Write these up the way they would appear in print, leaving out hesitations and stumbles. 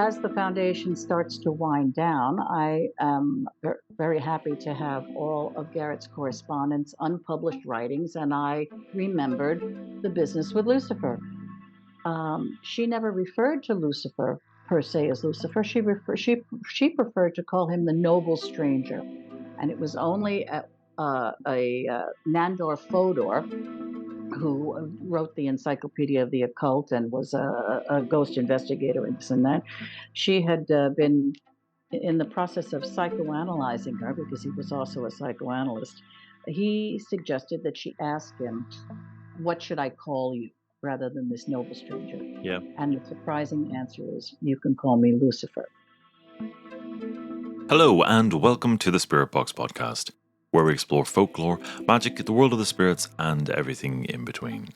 as the foundation starts to wind down, I am very happy to have all of Garrett's correspondence, unpublished writings, and I remembered the business with Lucifer. She never referred to Lucifer per se as Lucifer. She preferred to call him the noble stranger, and it was only Nandor Fodor, who wrote the Encyclopedia of the Occult and was a ghost investigator and this and that. She had been in the process of psychoanalyzing her because he was also a psychoanalyst. He suggested that she ask him, "What should I call you?" rather than this noble stranger. Yeah. And the surprising answer is, "You can call me Lucifer." Hello, and welcome to the Spirit Box podcast, where we explore folklore, magic, the world of the spirits, and everything in between.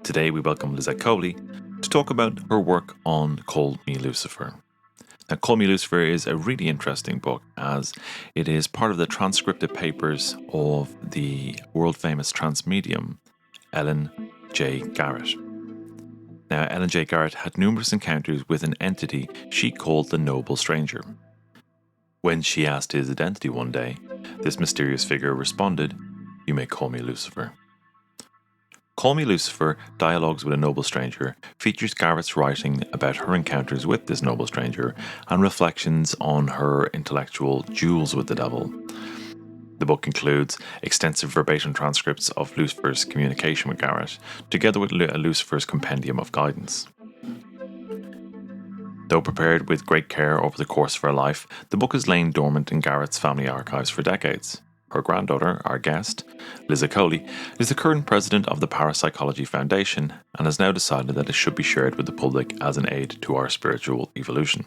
Today, we welcome Lisette Coly to talk about her work on Call Me Lucifer. Now, Call Me Lucifer is a really interesting book as it is part of the transcripted papers of the world-famous trance medium, Eileen J. Garrett. Now, Eileen J. Garrett had numerous encounters with an entity she called the Noble Stranger. When she asked his identity one day, this mysterious figure responded, "You may call me Lucifer." Call Me Lucifer, Dialogues with a Noble Stranger, features Garrett's writing about her encounters with this noble stranger and reflections on her intellectual duels with the devil. The book includes extensive verbatim transcripts of Lucifer's communication with Garrett, together with Lucifer's Compendium of Guidance. Though prepared with great care over the course of her life, the book has lain dormant in Garrett's family archives for decades. Her granddaughter, our guest, Lisette Coly, is the current president of the Parapsychology Foundation and has now decided that it should be shared with the public as an aid to our spiritual evolution.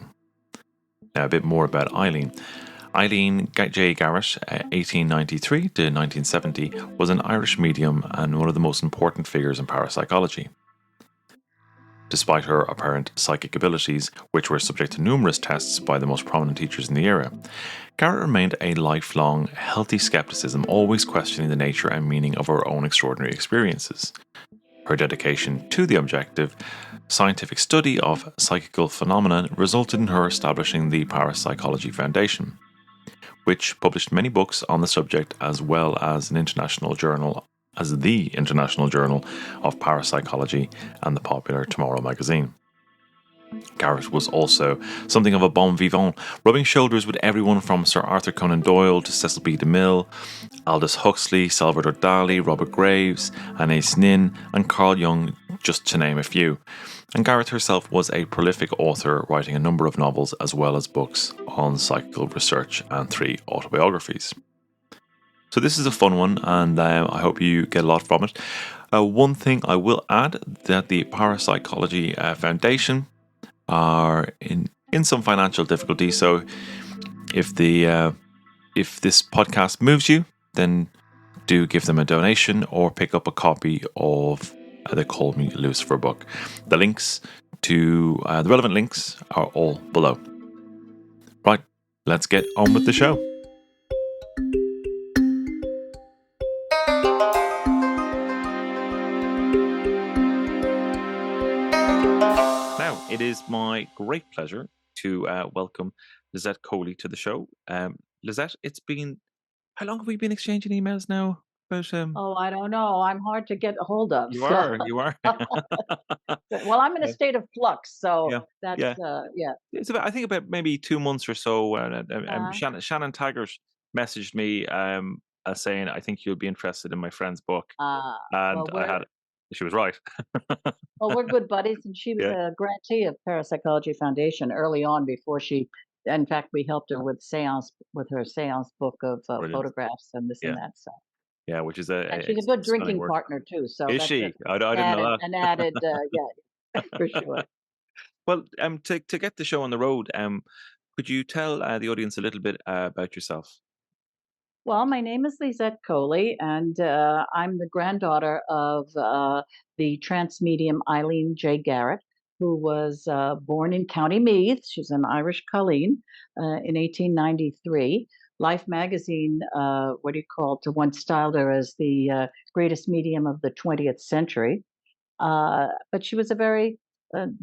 Now, a bit more about Eileen. Eileen J. Garrett, 1893 to 1970, was an Irish medium and one of the most important figures in parapsychology. Despite her apparent psychic abilities, which were subject to numerous tests by the most prominent teachers in the era, Garrett remained a lifelong, healthy skepticism, always questioning the nature and meaning of her own extraordinary experiences. Her dedication to the objective, scientific study of psychical phenomena resulted in her establishing the Parapsychology Foundation, which published many books on the subject as well as the International Journal of Parapsychology and the popular Tomorrow magazine. Garrett was also something of a bon vivant, rubbing shoulders with everyone from Sir Arthur Conan Doyle to Cecil B. DeMille, Aldous Huxley, Salvador Dali, Robert Graves, Anais Nin, and Carl Jung, just to name a few. And Garrett herself was a prolific author, writing a number of novels as well as books on psychical research and 3 autobiographies. So this is a fun one, and I hope you get a lot from it. One thing I will add, that the Parapsychology Foundation are in some financial difficulty, so if this podcast moves you, then do give them a donation or pick up a copy of the Call Me Lucifer book. The links to the relevant links are all below. Right, let's get on with the show. Now, it is my great pleasure to welcome Lisette Coly to the show. Lisette, it's been, how long have we been exchanging emails now? About, Oh, I don't know. I'm hard to get a hold of. you So, are. well, I'm in a state of flux, so Yeah, that's yeah. yeah. It's about, I think about maybe 2 months or so. Uh, Shannon Taggart messaged me saying, "I think you'll be interested in my friend's book," and well, she was right. we're good buddies, and she was Yeah, a grantee of Parapsychology Foundation early on before she. In fact, we helped her with her seance book of brilliant. photographs and this and Yeah, that. So, yeah, which is and a she's a good stunning drinking work. partner too. So Is that's she? I didn't know that. an added, yeah, for sure. Well, to get the show on the road, could you tell the audience a little bit about yourself? Well, my name is Lisette Coly, and I'm the granddaughter of the trance medium Eileen J. Garrett, who was born in County Meath. She's an Irish Colleen in 1893. Life magazine, once styled her as the greatest medium of the 20th century. But she was a very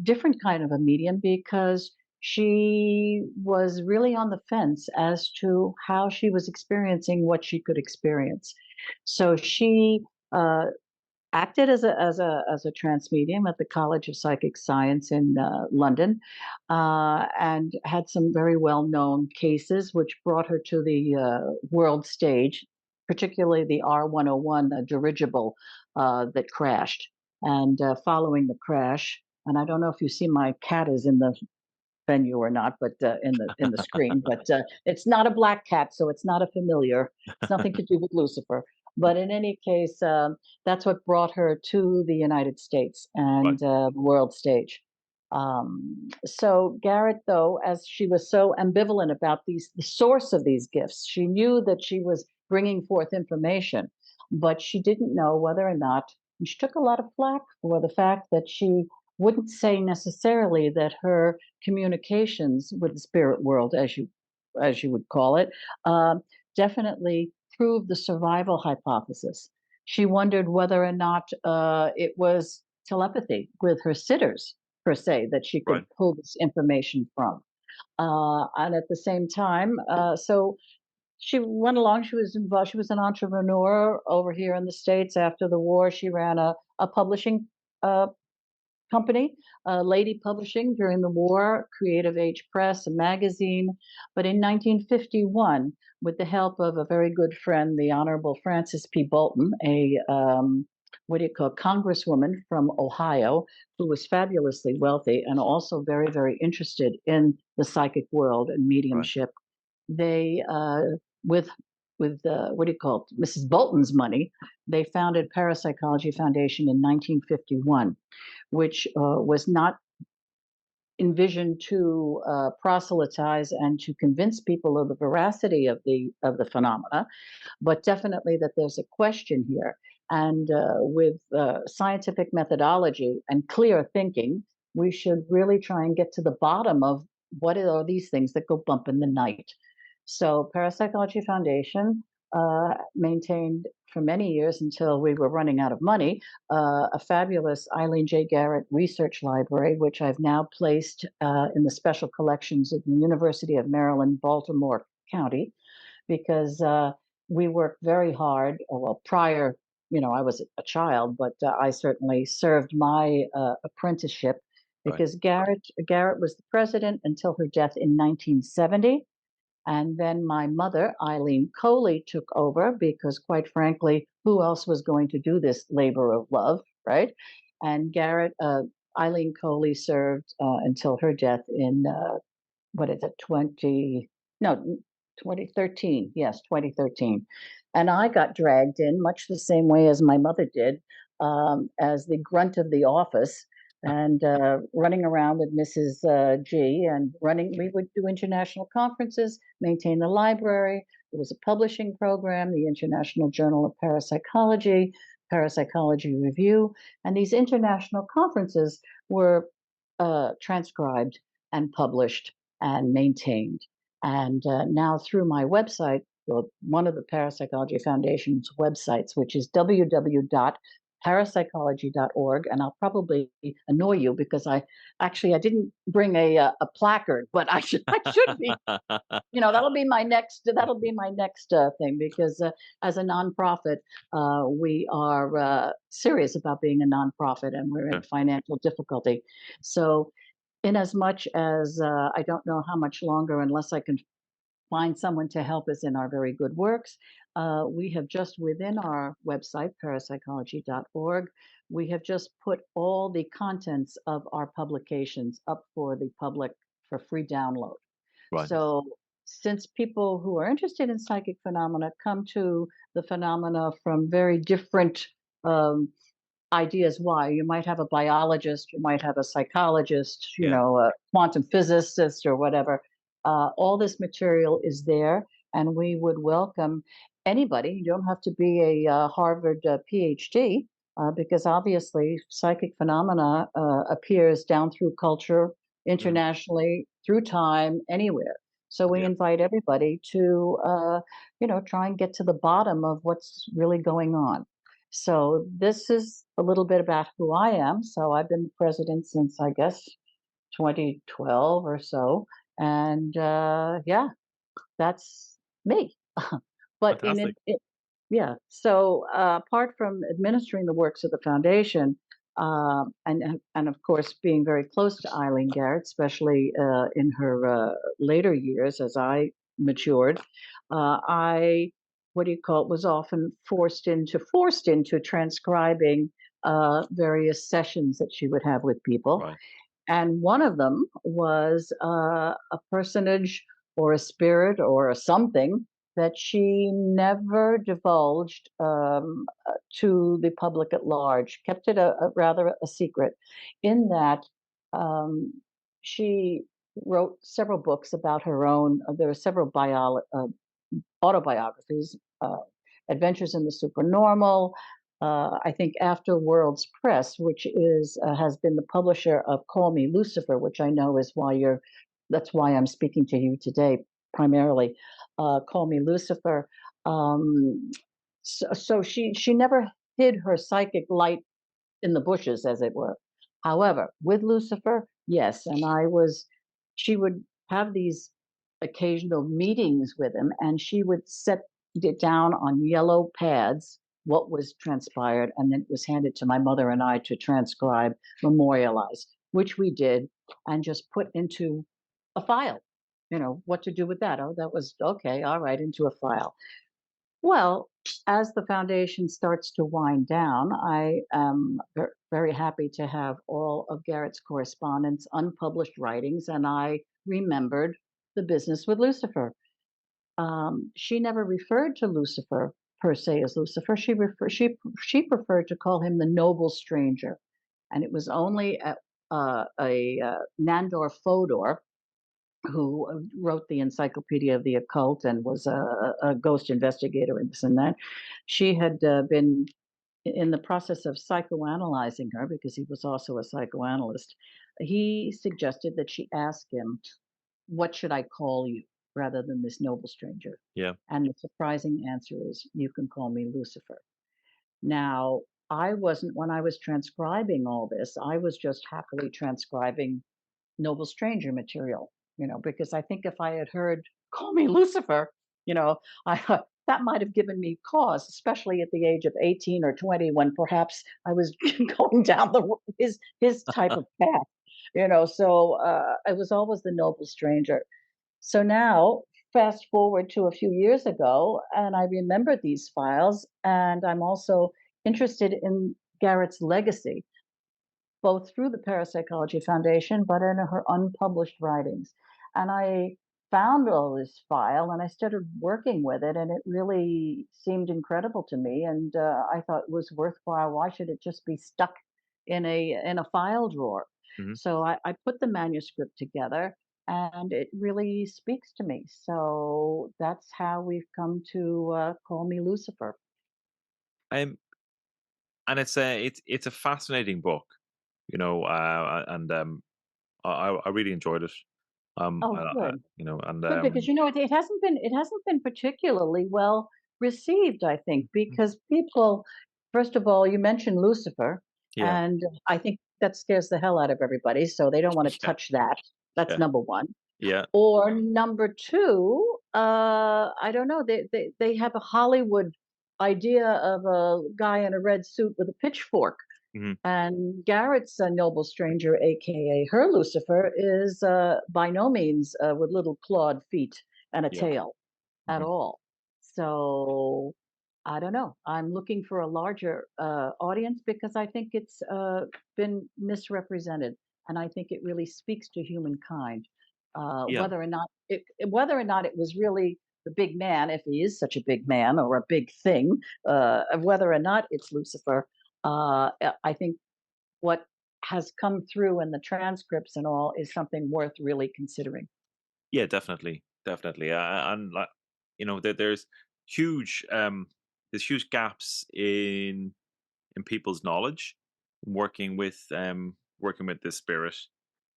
different kind of a medium because she was really on the fence as to how she was experiencing what she could experience. So she uh, acted as a trance medium at the College of Psychic Science in London, and had some very well known cases, which brought her to the world stage, particularly the R101 dirigible that crashed. And following the crash, and I don't know if you see my cat is in the venue or not, but in the screen. But it's not a black cat, so it's not a familiar. It's nothing to do with Lucifer. But in any case, that's what brought her to the United States Right. and world stage. So Garrett, though, as she was so ambivalent about the source of these gifts, she knew that she was bringing forth information, but she didn't know whether or not. And she took a lot of flack for the fact that she wouldn't say necessarily that her communications with the spirit world, as you would call it, um, definitely proved the survival hypothesis. She wondered whether or not it was telepathy with her sitters per se that she could Right. pull this information from. And at the same time, so she went along. She was involved. She was an entrepreneur over here in the States. After the war, she ran a publishing uh, company, Lady Publishing during the war, Creative Age Press, a magazine. But in 1951, with the help of a very good friend, the Honorable Frances P. Bolton, a what do you call congresswoman from Ohio, who was fabulously wealthy and also very, very interested in the psychic world and Right. mediumship. They, with what do you call it, Mrs. Bolton's money, they founded Parapsychology Foundation in 1951, which was not envisioned to proselytize and to convince people of the veracity of the phenomena, but definitely that there's a question here. And with scientific methodology and clear thinking, we should really try and get to the bottom of what are these things that go bump in the night. So, Parapsychology Foundation maintained for many years until we were running out of money a fabulous Eileen J. Garrett research library, which I've now placed in the special collections of the University of Maryland, Baltimore County, because we worked very hard. Well, prior, I was a child, but I certainly served my apprenticeship Right. because Garrett was the president until her death in 1970. And then my mother, Eileen Coley, took over because, quite frankly, who else was going to do this labor of love, right? And Eileen Coley served until her death in what is it, 20, no, 2013. Yes, 2013. And I got dragged in much the same way as my mother did, as the grunt of the office and running around with Mrs. G and we would do international conferences, maintain the library. There was a publishing program, the International Journal of Parapsychology, Parapsychology Review. And these international conferences were transcribed and published and maintained. And now through my website, well, one of the Parapsychology Foundation's websites, which is www.parapsychology.org, and I'll probably annoy you because I didn't bring a placard, but I should be. That'll be my next thing because as a nonprofit, we are serious about being a nonprofit, and we're in Okay. financial difficulty. So in as much as I don't know how much longer, unless I can find someone to help us in our very good works, we have just within our website, parapsychology.org, we have just put all the contents of our publications up for the public for free download. Right. So, since people who are interested in psychic phenomena come to the phenomena from very different um, ideas why. You might have a biologist, you might have a psychologist, Yeah. a quantum physicist or whatever. All this material is there, and we would welcome anybody. You don't have to be a Harvard PhD, because obviously psychic phenomena appears down through culture, Mhm. internationally, through time, anywhere. So we Yeah. invite everybody to, try and get to the bottom of what's really going on. So this is a little bit about who I am. So I've been the president since, I guess, 2012 or so, and yeah, that's me. But in Fantastic. it, yeah. So apart from administering the works of the foundation, and of course being very close to Eileen Garrett, especially in her later years as I matured, I what do you call it was often forced into transcribing various sessions that she would have with people, Right. and one of them was a personage or a spirit or a something that she never divulged to the public at large, kept it a rather a secret, in that um, she wrote several books about her own. There are several autobiographies, Adventures in the Supernormal. I think After Worlds Press, which is has been the publisher of Call Me Lucifer, which I know is why you're. That's why I'm speaking to you today, primarily. Call Me Lucifer. Um, so she never hid her psychic light in the bushes, as it were. However, with Lucifer, yes, and she would have these occasional meetings with him, and she would set it down on yellow pads what was transpired, and then it was handed to my mother and I to transcribe, memorialize, which we did, and just put into a file. What to do with that? Oh, that was okay, all right, into a file. Well, as the foundation starts to wind down, I am very happy to have all of Garrett's correspondence, unpublished writings, and I remembered the business with Lucifer. She never referred to Lucifer per se as Lucifer. She preferred to call him the noble stranger, and it was only a Nandor Fodor who wrote the Encyclopedia of the Occult and was a ghost investigator and this and that. She had been in the process of psychoanalyzing her because he was also a psychoanalyst. He suggested that she ask him, "What should I call you?" rather than this noble stranger. Yeah. And the surprising answer is, "You can call me Lucifer." Now, I wasn't, when I was transcribing all this, I was just happily transcribing noble stranger material, because I think if I had heard "Call Me Lucifer," I that might have given me cause, especially at the age of 18 or 20, when perhaps I was going down his type of path. So I was always the noble stranger. So now, fast forward to a few years ago, and I remember these files, and I'm also interested in Garrett's legacy, both through the Parapsychology Foundation, but in her unpublished writings. And I found all this file and I started working with it, and it really seemed incredible to me. And I thought it was worthwhile. Why should it just be stuck in a file drawer? Hmm. So I put the manuscript together, and it really speaks to me. So that's how we've come to Call Me Lucifer. Um, and it's a fascinating book, and I really enjoyed it. Oh, good. And Good, because it hasn't been particularly well received, I think, because people, first of all, you mentioned Lucifer, yeah, and I think that scares the hell out of everybody, so they don't want to yeah, touch that. That's yeah, number one. yeah, Or number two, I don't know. They have a Hollywood idea of a guy in a red suit with a pitchfork, hmm, and Garrett's a noble stranger, aka her Lucifer, is by no means with little clawed feet and a yeah, tail at hmm, all. So I don't know. I'm looking for a larger audience because I think it's been misrepresented, and I think it really speaks to humankind. yeah, Whether or not it was really the big man, if he is such a big man or a big thing, whether or not it's Lucifer, I think what has come through in the transcripts and all is something worth really considering. yeah, definitely, definitely. And like, there's huge there's huge gaps in people's knowledge working with this spirit,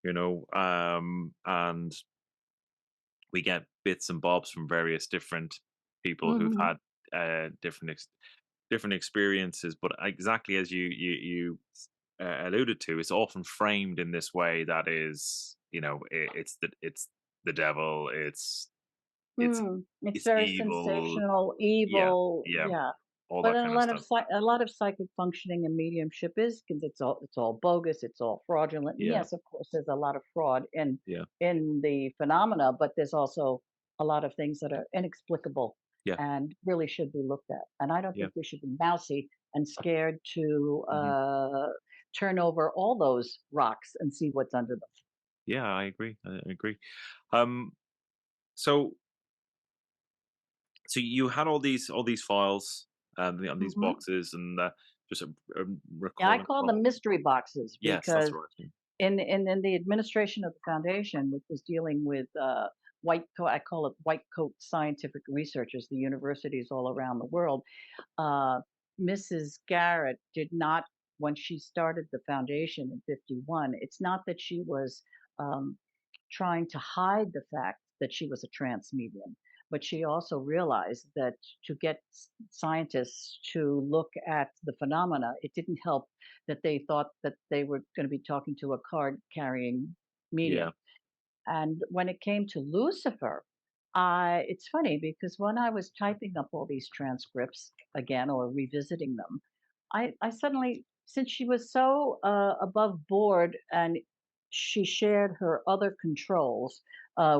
and we get bits and bobs from various different people who've Hmm. had different experiences. But exactly as you alluded to, it's often framed in this way that is, it's the devil, it's It's it's very evil, sensational, yeah, evil, yeah, yeah. all But that then kind of stuff. a lot of psychic functioning and mediumship is 'cause it's all bogus, it's all fraudulent. And Yeah, yes, of course, there's a lot of fraud yeah, in the phenomena, but there's also a lot of things that are inexplicable yeah, and really should be looked at. And I don't yeah, think we should be mousy and scared to hmm, turn over all those rocks and see what's under them. yeah. I agree. I agree. Um, so you had all these files, on these Mhm. boxes, and just Yeah, I recalling. call them mystery boxes Yes, that's because right. Yeah. in the administration of the foundation, which was dealing with white coat, I call it white coat scientific researchers, the universities all around the world. Uh, Mrs. Garrett did not, when she started the foundation in '51. It's not that she was um, trying to hide the fact that she was a trance medium, but she also realized that to get scientists to look at the phenomena, it didn't help that they thought that they were going to be talking to a card carrying Yeah. medium. And when it came to Lucifer, it's funny because when I was typing up all these transcripts again or revisiting them, I suddenly, since she was so above board and she shared her other controls,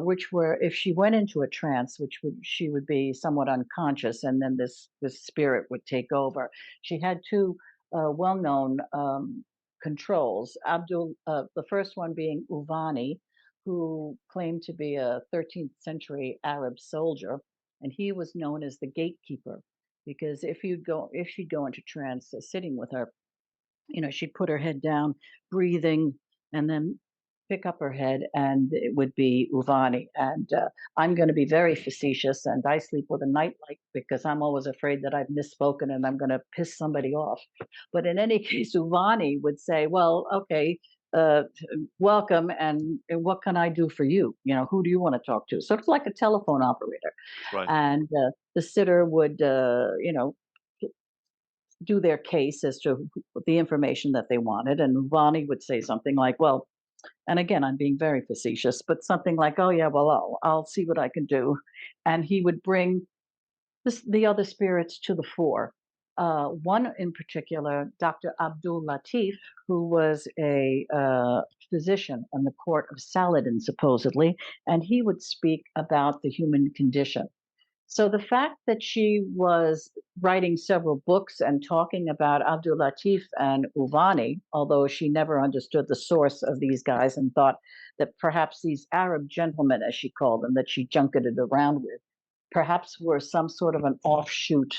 which were if she went into a trance, which would she would be somewhat unconscious, and then this spirit would take over. She had two well-known controls. The first one being Uvani, who claimed to be a 13th century Arab soldier, and he was known as the gatekeeper because if she'd go into trance sitting with her, she'd put her head down, breathing, and then pick up her head, and it would be Uvani. And I'm going to be very facetious, and I sleep with a nightlight because I'm always afraid that I've misspoken and I'm going to piss somebody off. But in any case, Uvani would say, "Well, okay." Uh, Welcome, and what can I do for you? Who do you want to talk to? So it's like a telephone operator, Right. and the sitter would, do their case as to the information that they wanted. And Ronnie would say something like, well, and again, I'm being very facetious, but something like, oh, yeah, well, I'll see what I can do. And he would bring the other spirits to the fore. One in particular, Dr. Abdul Latif, who was a physician on the court of Saladin, supposedly, and he would speak about the human condition. So the fact that she was writing several books and talking about Abdul Latif and Uvani, although she never understood the source of these guys and thought that perhaps these Arab gentlemen, as she called them, that she junketed around with, perhaps were some sort of an offshoot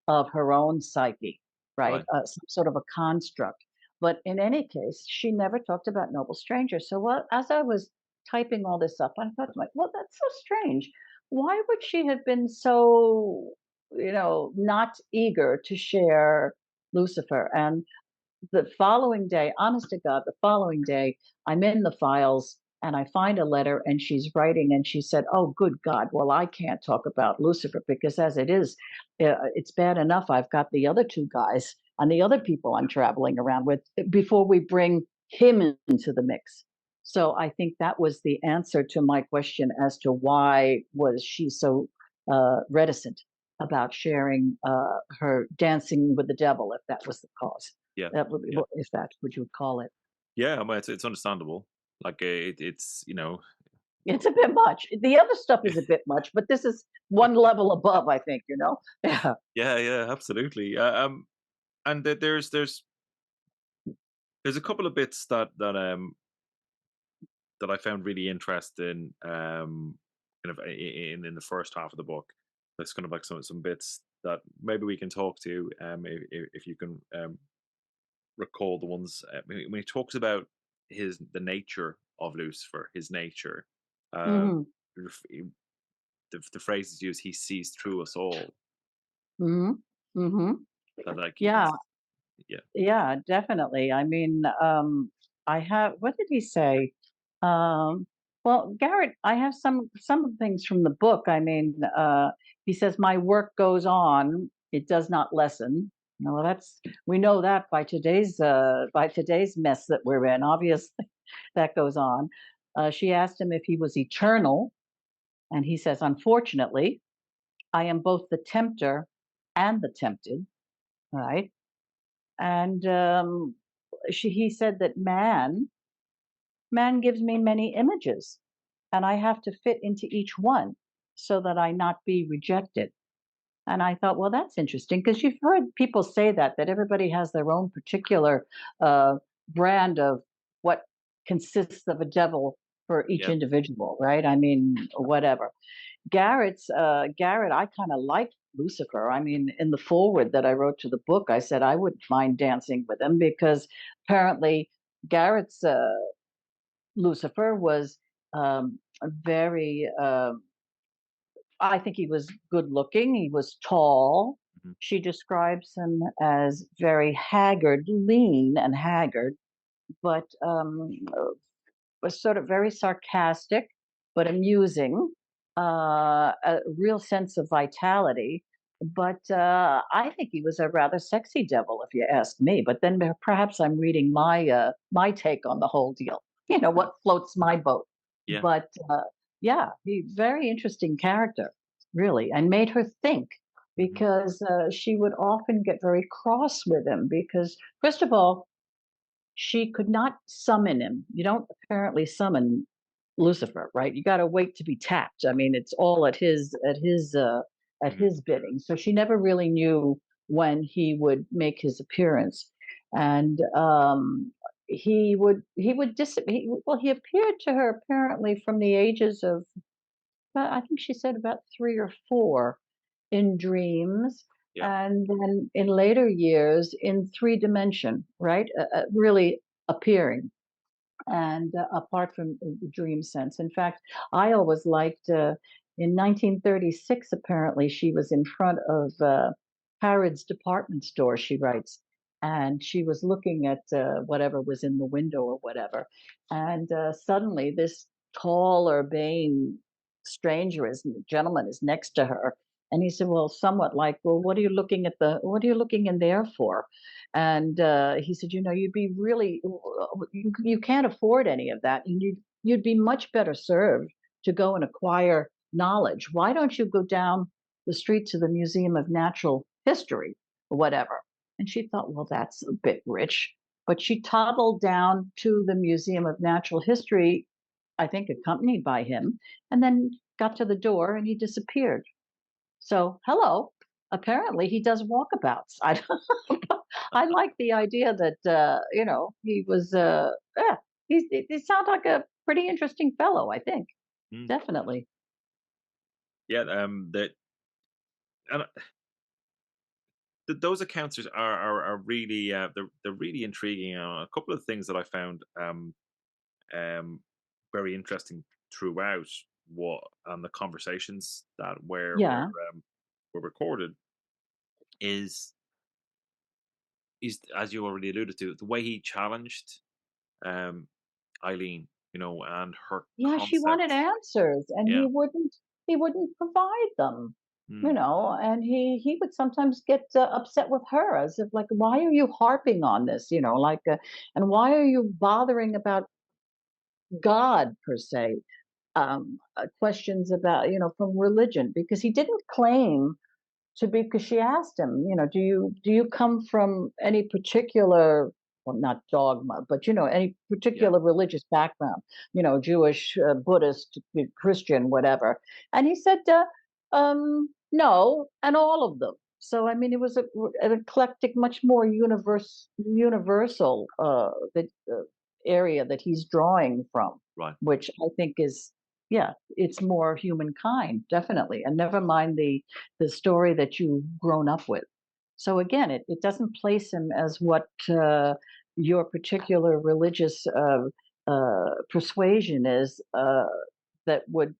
of her own psyche, right? Right. Some sort of a construct. But in any case, she never talked about noble strangers. So as I was typing all this up, I thought, like, well, that's so strange. Why would she have been so, not eager to share Lucifer? And the following day, honest to God, the following day, I'm in the files and I find a letter and she's writing and she said, "Oh, good God, well, I can't talk about Lucifer because as it is, it's bad enough. I've got the other two guys and the other people I'm traveling around with before we bring him into the mix." So I think that was the answer to my question as to why was she so reticent about sharing her dancing with the devil, if that was the cause. Yeah. That would be Yeah. what if that's what you would call it. Yeah. I mean, it's understandable. Like it's It's a bit much. The other stuff is a bit much, but this is one level above, I think, you know? Yeah. yeah, yeah, absolutely. And there's a couple of bits that I found really interesting, kind of in the first half of the book. That's kind of like some bits that maybe we can talk to, if you can recall the ones, when he talks about the nature of Lucifer, his nature. Um, Mhm. ref- the phrase is used, "He sees through us all." Mhm. Mhm. That like Yeah. he's yeah, Yeah, definitely. I mean, I have what did he say? Um, well, Garrett, I have some things from the book. I mean, he says, "My work goes on, it does not lessen." No, well, that's we know that by today's mess that we're in. Obviously, that goes on. She asked him if he was eternal, and he says, "Unfortunately, I am both the tempter and the tempted." Right? And he said that man gives me many images, and I have to fit into each one so that I not be rejected. And I thought, well, that's interesting because you've heard people say that everybody has their own particular uh, brand of what consists of a devil for each Yeah. individual, right? I mean, whatever. Garrett, I kind of liked Lucifer. I mean, in the foreword that I wrote to the book, I said I wouldn't mind dancing with him because apparently Garrett's Lucifer was very I think he was good looking, he was tall. Mhm. She describes him as very haggard, lean and haggard, but was sort of very sarcastic, but amusing, a real sense of vitality. But I think he was a rather sexy devil, if you ask me. But then perhaps I'm reading my take on the whole deal. You know what floats my boat. Yeah. But yeah, he very interesting character, really, and made her think Mhm. because she would often get very cross with him because, first of all, she could not summon him. You don't apparently summon Lucifer, right? You gotta wait to be tapped. I mean, it's all at Mhm. his bidding. So she never really knew when he would make his appearance. And he appeared to her apparently from the ages of I think she said about 3 or 4 in dreams, Yeah. and then in later years in 3 dimension, right? Really appearing and apart from the dream sense. In fact, I always liked in 1936, apparently, she was in front of Harrods department store, she writes, and she was looking at whatever was in the window or whatever. And suddenly, this tall, urbane gentleman is next to her. And he said, well, somewhat like, well, what are you looking in there for? And he said, you know, you'd be really, you can't afford any of that. And you'd be much better served to go and acquire knowledge. Why don't you go down the street to the Museum of Natural History or whatever? And she thought, well, that's a bit rich. But she toddled down to the Museum of Natural History, I think accompanied by him, and then got to the door and he disappeared. So, hello. Apparently, he does walkabouts. I like the idea that you know he was. Yeah, he sounds like a pretty interesting fellow. I think Mm. definitely. Yeah. That and those accounts are really they're really intriguing. A couple of things that I found um very interesting throughout what and the conversations that Yeah, were recorded is as you already alluded to the way he challenged um Eileen, and her yeah. She wanted concepts. answers, and Yeah. he wouldn't provide them. You Mm. know, and he would sometimes get upset with her, as if like, why are you harping on this? You know, like, and why are you bothering about God per se? Questions about from religion because he didn't claim to be because she asked him, do you come from any particular, well, not dogma, but any Yeah. particular religious background, Jewish, Buddhist, Christian, whatever. And he said, no, and all of them. So I mean, it was an eclectic, much more universal area that he's drawing from, Right. which I think is, yeah, it's more humankind, definitely, and never mind the story that you've grown up with. So again, it doesn't place him as what your particular religious persuasion is that would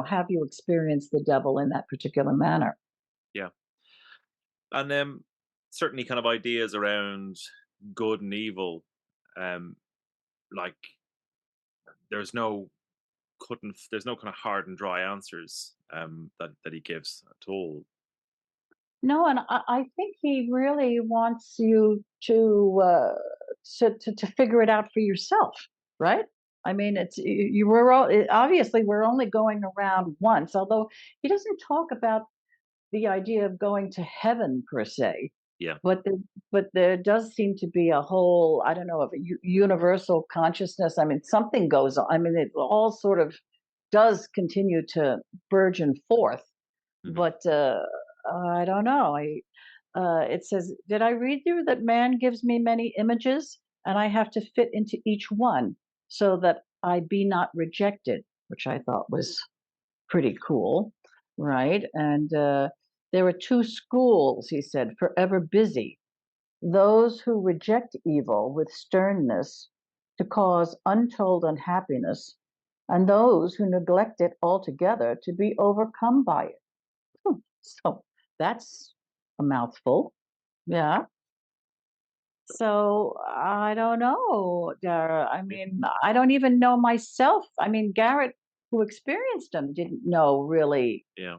have you experience the devil in that particular manner. Yeah. And certainly kind of ideas around good and evil. Um, like there's no kind of hard and dry answers that he gives at all. No, and I think he really wants you to figure it out for yourself, right? I mean, it's you were obviously we're only going around once, although he doesn't talk about the idea of going to heaven per se, Yeah. but there does seem to be a whole, I don't know, of a universal consciousness. I mean, something goes on. I mean, it all sort of does continue to burgeon forth, Hmm. but I don't know. It says, "Did I read you that man gives me many images, and I have to fit into each one, so that I be not rejected," which I thought was pretty cool, right? And there are two schools, he said, forever busy: those who reject evil with sternness to cause untold unhappiness, and those who neglect it altogether to be overcome by it. So that's a mouthful. Yeah. So I don't know, Dara. I Yeah. mean, I don't even know myself. I mean, Garrett, who experienced them, didn't know really, Yeah.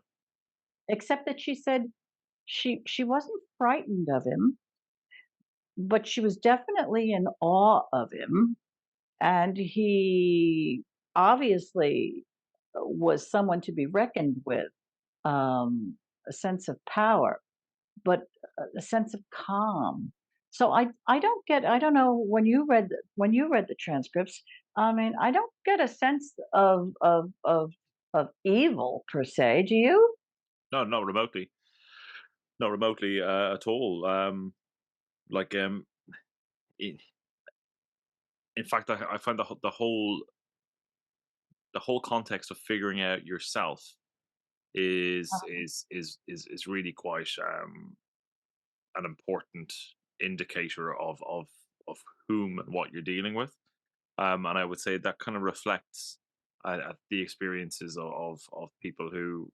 except that she said she wasn't frightened of him, but she was definitely in awe of him, and he obviously was someone to be reckoned with. A sense of power, but a sense of calm. So I don't get, I don't know, when you read the transcripts, I mean, I don't get a sense of evil per se. Do you? No, not remotely. Not remotely at all. Like in, in fact, I find the whole context of figuring out yourself is really quite an important indicator of whom and what you're dealing with. And I would say that kind of reflects the experiences of people who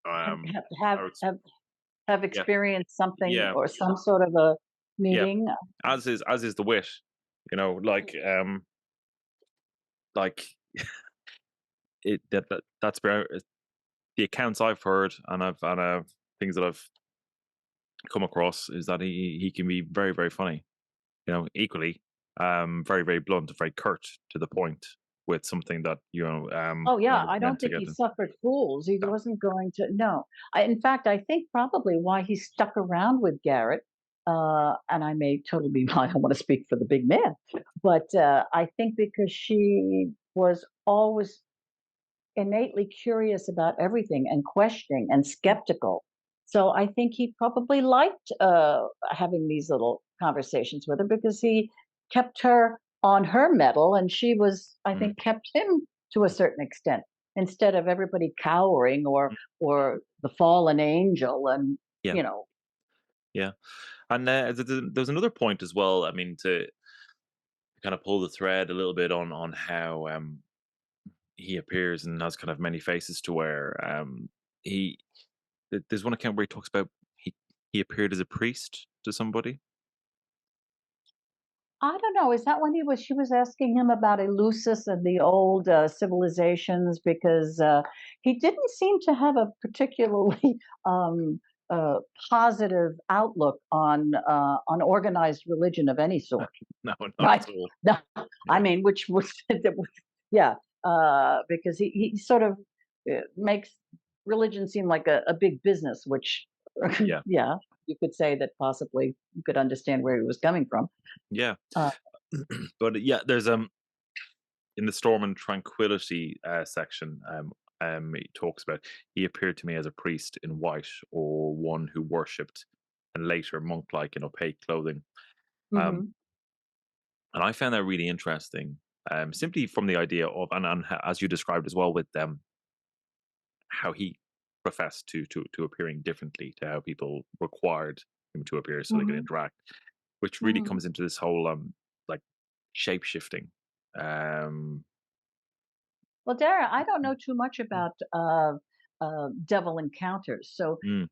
Have um have have are have, have yeah, experienced something yeah, or some sort of a yeah, meeting? as is the wit, you know, like that's where the accounts I've heard and things that I've come across is that he can be very very funny, you know, equally very very blunt, very curt to the point with something that Oh, kind yeah, of I don't meant to think get he them. suffered fools. He No, wasn't going to, no. In fact, I think probably why he stuck around with Garrett, and I may totally be I don't want to speak for the big man, but I think because she was always innately curious about everything and questioning and skeptical. So I think he probably liked having these little conversations with her because he kept her on her mettle, and she was, I mm, think, kept him to a certain extent instead of everybody cowering mm, or the fallen angel and yeah, you know. yeah. And there's another point as well. I mean, to kind of pull the thread a little bit on how he appears and has kind of many faces to wear. He there's one account where he talks about he appeared as a priest to somebody. I don't know. Is that when she was asking him about Eleusis and the old civilizations? Because he didn't seem to have a particularly um, uh, positive outlook on organized religion of any sort, No, not right? at all. No, I Yeah, mean, which was, yeah, because he sort of makes religion seem like a big business, which, yeah, yeah, you could say that possibly you could understand where he was coming from. yeah. Uh, But yeah, there's in the Storm and Tranquility section, it talks about he appeared to me as a priest in white or one who worshipped, and later monk-like in opaque clothing. Um, mhm. and I found that really interesting, simply from the idea of as you described as well with them, how he professed to appearing differently to how people required him to appear so they could Mhm, interact, which really mhm. comes into this whole like shape shifting. Um, Well, Dara, I don't know too much about devil encounters. So, mm,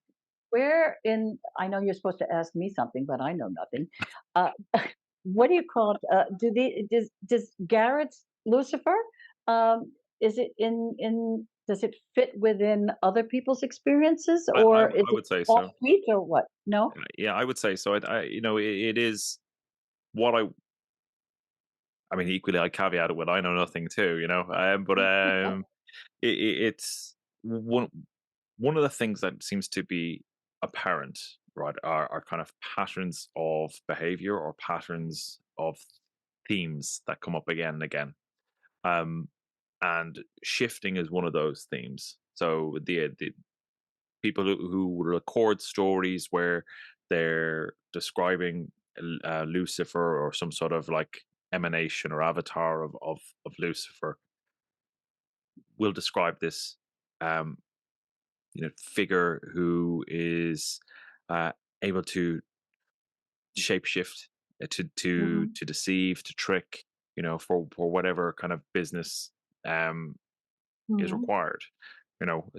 where in, I know you're supposed to ask me something, but I know nothing. Uh, what do you call it? Does Garrett's Lucifer? Is it in does it fit within other people's experiences, I or is I it would say off so. beat, or what? No? Yeah, I would say so. It is what I mean, equally, I caveat it with I know nothing too, but it's one of the things that seems to be apparent, right, are kind of patterns of behavior or patterns of themes that come up again and again. Um, and shifting is one of those themes. So the people who record stories where they're describing Lucifer or some sort of like emanation or avatar of Lucifer will describe this um, figure who is uh, able to shapeshift, Mhm, to deceive, to trick, for whatever kind of business um, is mhm, required.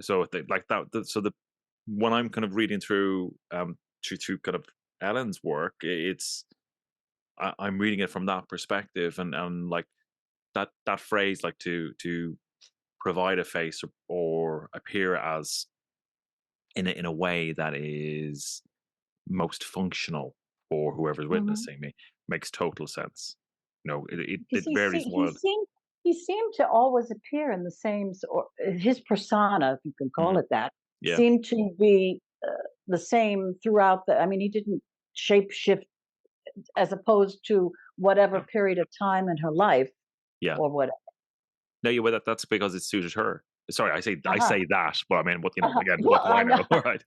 So like that. So the when I'm kind of reading through through kind of Ellen's work, I'm reading it from that perspective, and like that phrase, like to provide a face or appear as in a way that is most functional for whoever's mhm. witnessing me makes total sense. Because It varies wild. he seemed to always appear in the same or his persona, if you can call Mhm. it that, Yeah, seemed to be the same throughout the. I mean, he didn't shape shift as opposed to whatever yeah, period of time in her life yeah. or whatever. No, yeah, well, that's because it suited her. Sorry, I Uh-huh, say that, but I mean, uh-huh. again, what Well, do I I know. know, right?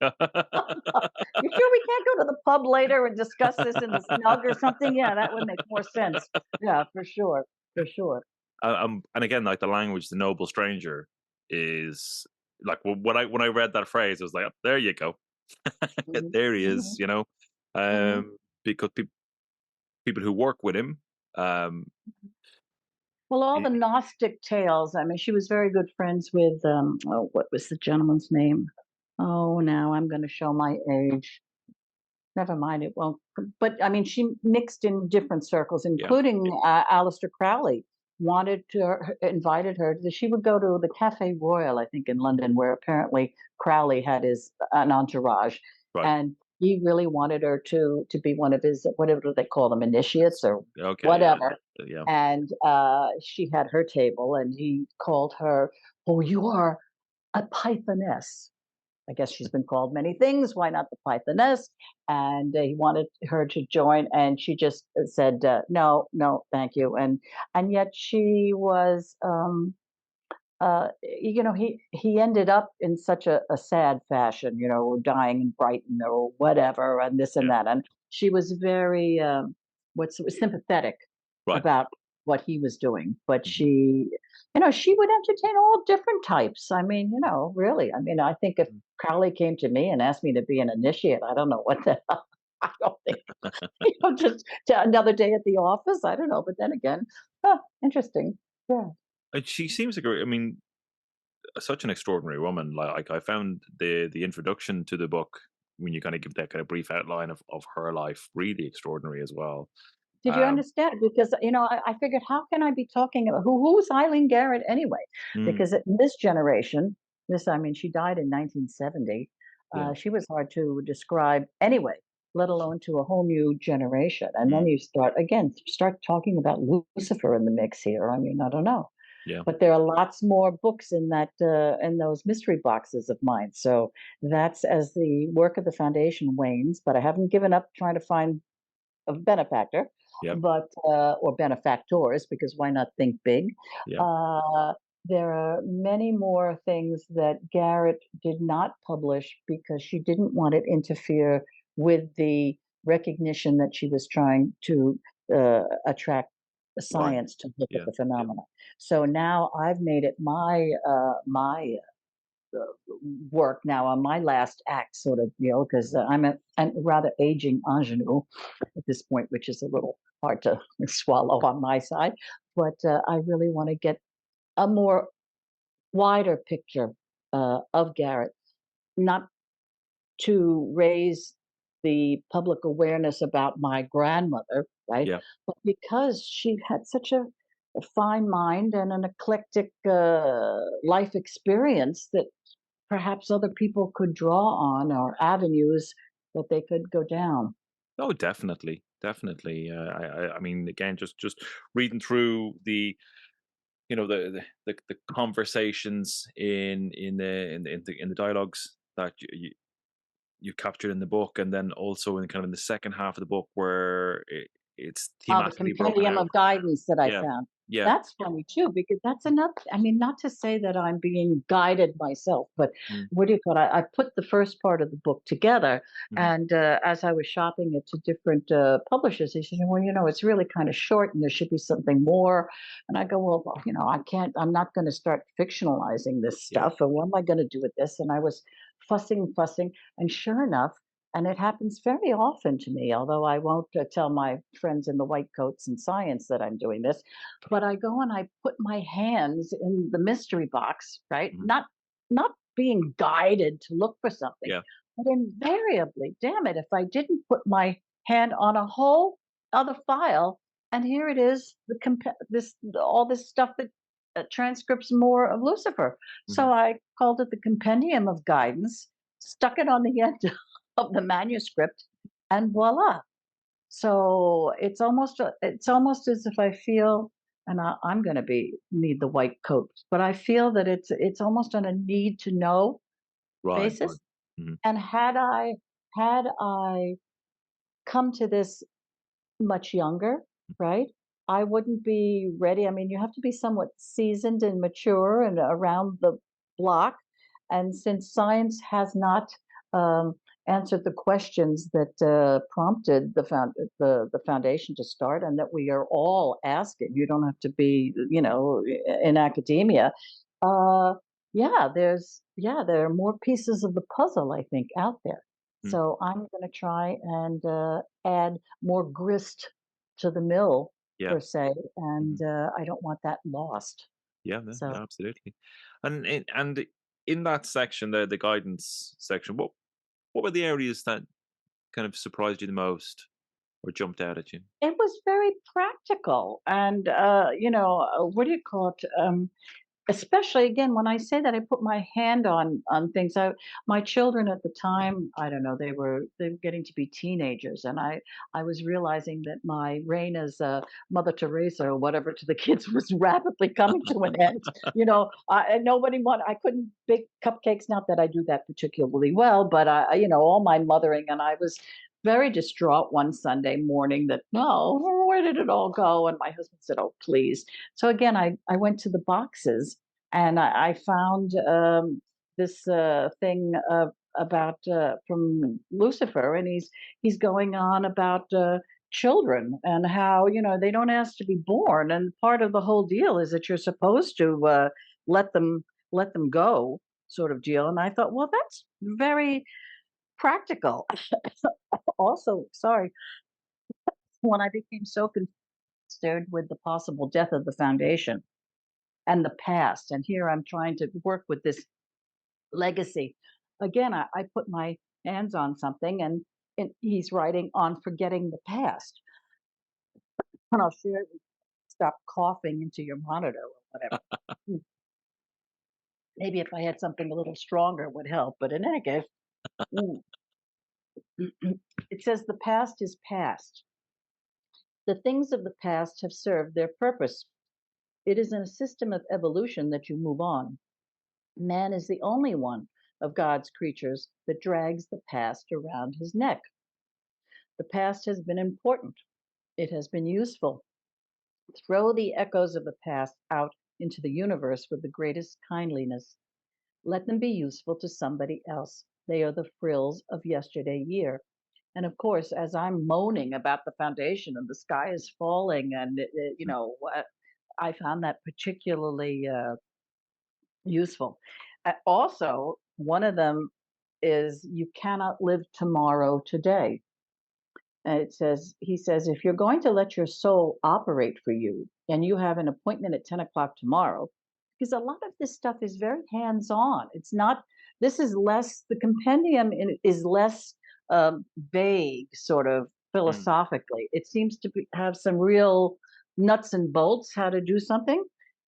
You sure we can't go to the pub later and discuss this in the snug or something? Yeah, that would make more sense. Yeah, for sure, for sure. And again, like the language, the noble stranger is like when I read that phrase, I was like, "Oh, there you go, Mhm, there he is," mhm, mhm. because people who work with him, um, Well, all the i- Gnostic tales, I mean, she was very good friends with, oh, what was the gentleman's name? Oh, now I'm gonna show my age. Never mind, it won't. But I mean, she mixed in different circles, yeah, including Aleister Crowley. Invited her. She would go to the Cafe Royal, I think, in London, where apparently Crowley had his an entourage, right, and he really wanted her to be one of his whatever do they call them, initiates or okay, yeah, whatever. yeah, And she had her table, and he called her, "Oh, you are a Pythoness." I guess she's been called many things. Why not the Pythoness? And he wanted her to join, and she just said, "No, no, thank you." And yet she was, he ended up in such a sad fashion, dying in Brighton or whatever, and this and yeah, that. And she was very, what's sympathetic right, about what he was doing, but mhm, she would entertain all different types. I mean, really. I mean, I think if mm. Crowley came to me and asked me to be an initiate, I don't know what the hell. I don't think, just to another day at the office. I don't know, but then again, interesting. Yeah. And she seems like I mean, such an extraordinary woman. Like I found the introduction to the book when you kind of give that kind of brief outline of her life really extraordinary as well. Did you Um, understand? Because, I figured, how can I be talking about who's Eileen Garrett anyway? mm, Because in this generation, I mean, she died in 1970. yeah, She was hard to describe anyway, let alone to a whole new generation. And then mm, you start talking about Lucifer in the mix here. I mean, I don't know. yeah, But there are lots more books in in those mystery boxes of mine. So that's as the work of the foundation wanes, but I haven't given up trying to find of benefactor, yeah, but or benefactors, because why not think big? yeah, Uh, there are many more things that Garrett did not publish because she didn't want it interfere with the recognition that she was trying to attract right, science to look at yeah, the yeah, phenomena. So now I've made it my uh, work now on my last act sort of deal because I'm a rather aging ingenue at this point, which is a little hard to swallow on my side. But I really want to get a more wider picture of Garrett, not to raise the public awareness about my grandmother, right? yeah, But because she had such fine mind and an eclectic life experience that perhaps other people could draw on, or avenues that they could go down. Oh, definitely, definitely. I mean, again, just reading through the conversations in the dialogues that you captured in the book, and then also in kind of in the second half of the book where it's The thematically broken compendium out. of guidance that I Yeah, found. yeah, That's funny too, because that's another, I mean, not to say that I'm being guided myself, but mm, what do you call it? I put the first part of the book together, mhm, and as I was shopping it to different publishers, they said, well, it's really kind of short and there should be something more. And I go, well, I can't, I'm not going to start fictionalizing this yeah, stuff. And what am I going to do with this? And I was fussing. And sure enough, and it happens very often to me, although I won't tell my friends in the white coats in science that I'm doing this. But I go and I put my hands in the mystery box, right? mhm, Not being guided to look for something, yeah, but invariably, damn it, if I didn't put my hand on a whole other file, and here it is, all this stuff that transcripts more of Lucifer. mhm, So I called it the Compendium of Guidance, stuck it on the end of the manuscript, and voila. So it's almost as if I feel, and I'm going to be need the white coat, but I feel that it's almost on a need to know right, right, basis. mhm, And had I come to this much younger, right? I wouldn't be ready. I mean, you have to be somewhat seasoned and mature and around the block. And since science has not um, answered the questions that prompted the foundation to start, and that we are all asking, you don't have to be, in academia. Uh, there are more pieces of the puzzle, I think, out there. mm, So I'm going to try and add more grist to the mill yeah, per se, and mhm, I don't want that lost. yeah, no, So no, absolutely. And in that section, the guidance section, what were the areas that kind of surprised you the most or jumped out at you? it was very practical, and what do you call it? Especially again, when I say that I put my hand on things, my children at the time, I don't know, they were getting to be teenagers, and I was realizing that my reign as Mother Teresa or whatever to the kids was rapidly coming to an end. And nobody want I couldn't bake cupcakes. Not that I do that particularly well, but all my mothering, and I was very distraught one Sunday morning that no, where did it all go? And my husband said, "Oh, please." So again, I went to the boxes, and I found this thing about from Lucifer, and he's going on about children and how they don't ask to be born, and part of the whole deal is that you're supposed to let them let them go, sort of deal. And I thought, well, that's very practical. Also, sorry, when I became so concerned with the possible death of the foundation and the past. And here I'm trying to work with this legacy. Again, I put my hands on something, and he's writing on forgetting the past. And I'll share it. Stop coughing into your monitor or whatever. Hmm, Maybe if I had something a little stronger would help. But in any case, mm, it says the past is past. The things of the past have served their purpose. It is in a system of evolution that you move on. Man is the only one of God's creatures that drags the past around his neck. The past has been important. It has been useful. Throw the echoes of the past out into the universe with the greatest kindliness. Let them be useful to somebody else. They are the frills of yesterday year. And of course, as I'm moaning about the foundation and the sky is falling, and Mm, what, I found that particularly useful. Also, one of them is you cannot live tomorrow today. He says, if you're going to let your soul operate for you and you have an appointment at 10 o'clock tomorrow, because a lot of this stuff is very hands on. It's not, this is less, the compendium is less vague, sort of mm, philosophically. It seems to have some real, nuts and bolts how to do something.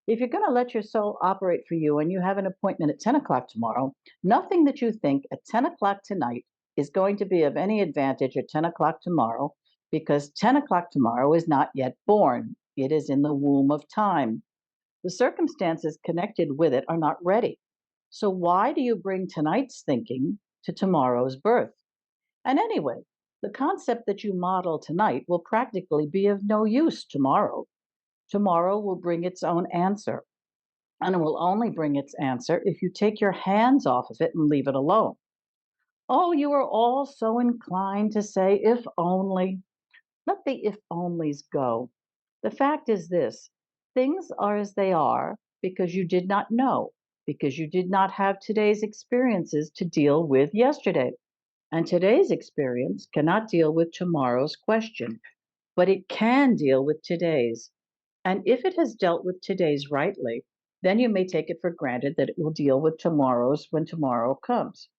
If you're going to let your soul operate for you and you have an appointment at 10 o'clock tomorrow, nothing that you think at 10 o'clock tonight is going to be of any advantage at 10 o'clock tomorrow, because 10 o'clock tomorrow is not yet born. It is in the womb of time. The circumstances connected with it are not ready. So, why do you bring tonight's thinking to tomorrow's birth? And anyway, the concept that you model tonight will practically be of no use tomorrow. Tomorrow will bring its own answer, and it will only bring its answer if you take your hands off of it and leave it alone. Oh, you are all so inclined to say, if only. Let the if onlys go. The fact is this: things are as they are because you did not know, because you did not have today's experiences to deal with yesterday. And today's experience cannot deal with tomorrow's question, but it can deal with today's. And if it has dealt with today's rightly, then you may take it for granted that it will deal with tomorrow's when tomorrow comes.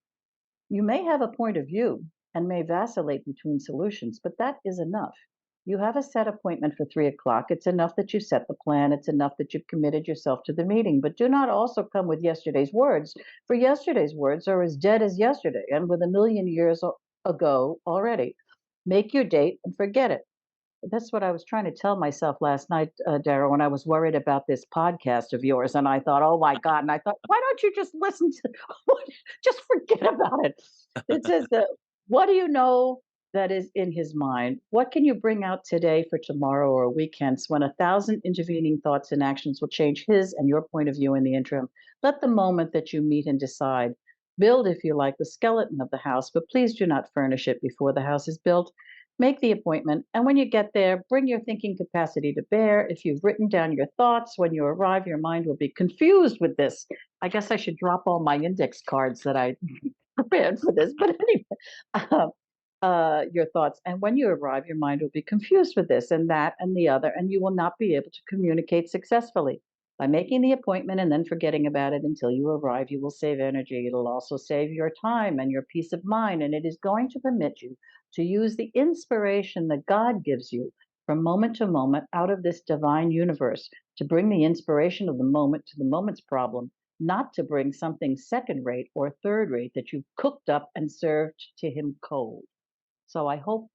You may have a point of view and may vacillate between solutions, but that is enough. You have a set appointment for 3 o'clock. It's enough that you set the plan. It's enough that you've committed yourself to the meeting. But do not also come with yesterday's words, for yesterday's words are as dead as yesterday and with a million years ago already. Make your date and forget it. That's what I was trying to tell myself last night, Dara, when I was worried about this podcast of yours. And I thought, oh my God. And I thought, why don't you just listen to, just forget about it? It says that, what do you know that is in his mind? What can you bring out today for tomorrow or a week hence when 1,000 intervening thoughts and actions will change his and your point of view in the interim? Let the moment that you meet and decide. Build, if you like, the skeleton of the house, but please do not furnish it before the house is built. Make the appointment, and when you get there, bring your thinking capacity to bear. If you've written down your thoughts, when you arrive, your mind will be confused with this. I guess I should drop all my index cards that I prepared for this, but anyway, uh, your thoughts. And when you arrive, your mind will be confused with this and that and the other, and you will not be able to communicate successfully. By making the appointment and then forgetting about it until you arrive, you will save energy. It'll also save your time and your peace of mind, and it is going to permit you to use the inspiration that God gives you from moment to moment out of this divine universe to bring the inspiration of the moment to the moment's problem, not to bring something second rate or third rate that you've cooked up and served to him cold. So I hope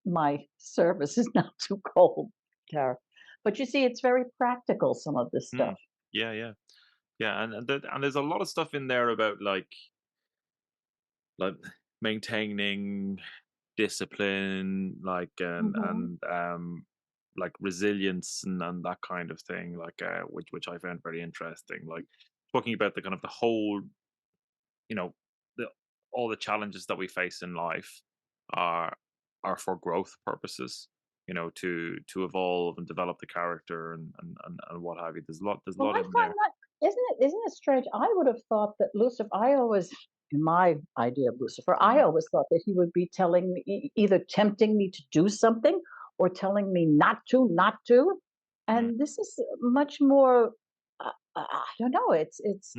my service is not too cold, Tara. But you see, it's very practical, some of this stuff. Mm. Yeah, yeah, yeah, and there's a lot of stuff in there about like maintaining discipline, like Hmm. like resilience and that kind of thing, like which I found very interesting. Like talking about the kind of the whole, you know, the all the challenges that we face in life are are for growth purposes. You know, to evolve and develop the character and what have you. There's a Well, lot I in find there. that isn't it strange? I would have thought that Lucifer. I always, in my idea of Lucifer, I Mm, always thought that he would be telling me, either tempting me to do something or telling me not to. mm, And this is much more. I don't know. mhm. It's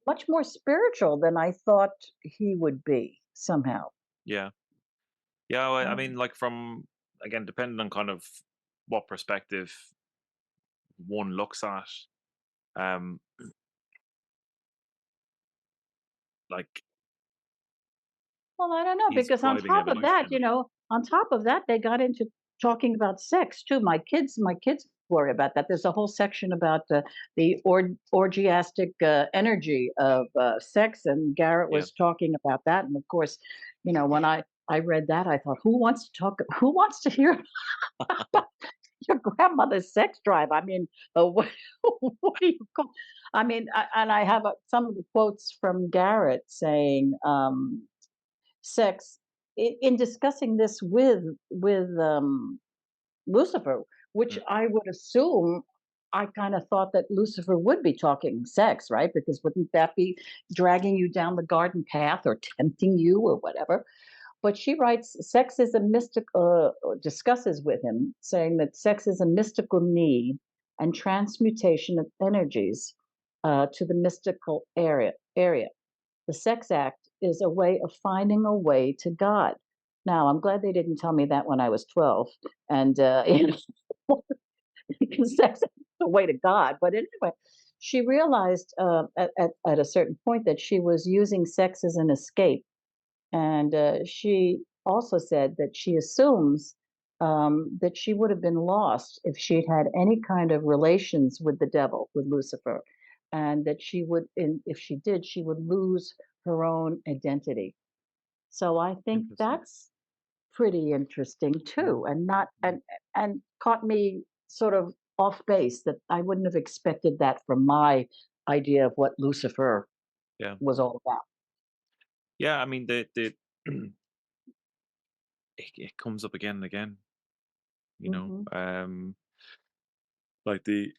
much more spiritual than I thought he would be somehow. Yeah. Yeah, well, I mean, Um, like from again, depending on kind of what perspective one looks at, um, like Well, I don't know, he's because driving a device. You know. on top of that, they got into talking about sex too. My kids worry about that. There's a whole section about the orgiastic energy of sex, and Garrett Yeah. was talking about that. And of course, when I read that, I thought, who wants to talk? Who wants to hear about your grandmother's sex drive? I mean, what, what do you call? I mean, and I have some of the quotes from Garrett saying. Sex in discussing this with Lucifer, which Mm, I would assume I kind of thought that Lucifer would be talking sex, right? Because wouldn't that be dragging you down the garden path or tempting you or whatever? But she writes, sex is a or discusses with him, saying that sex is a mystical need and transmutation of energies to the mystical area. The sex act is a way of finding a way to God. Now, I'm glad they didn't tell me that when I was 12. And, because sex is the way to God. But anyway, she realized at a certain point that she was using sex as an escape, and she also said that she assumes that she would have been lost if she'd had any kind of relations with the devil, with Lucifer, and that she would, if she did, she would lose her own identity. So I think Interesting. that's pretty interesting Mm, too, and not mm, and caught me sort of off base that I wouldn't have expected that from my idea of what Lucifer yeah. was all about. Yeah, I mean, the it comes up again and again, you know? Hmm. Like the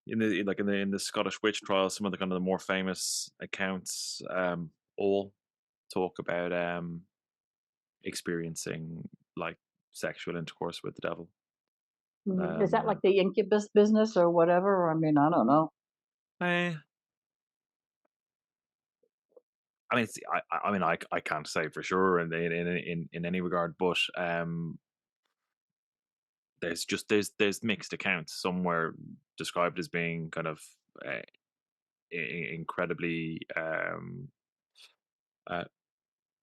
in the Scottish witch trials, some of the kind of the more famous accounts, all talk about, experiencing, like, sexual intercourse with the devil. Mhm. Is that like Um, the incubus business or whatever? I mean, I don't know. eh, I mean, I mean, I can't say for sure in any regard, but, there's mixed accounts. Some were described as being kind of, uh, incredibly, uh,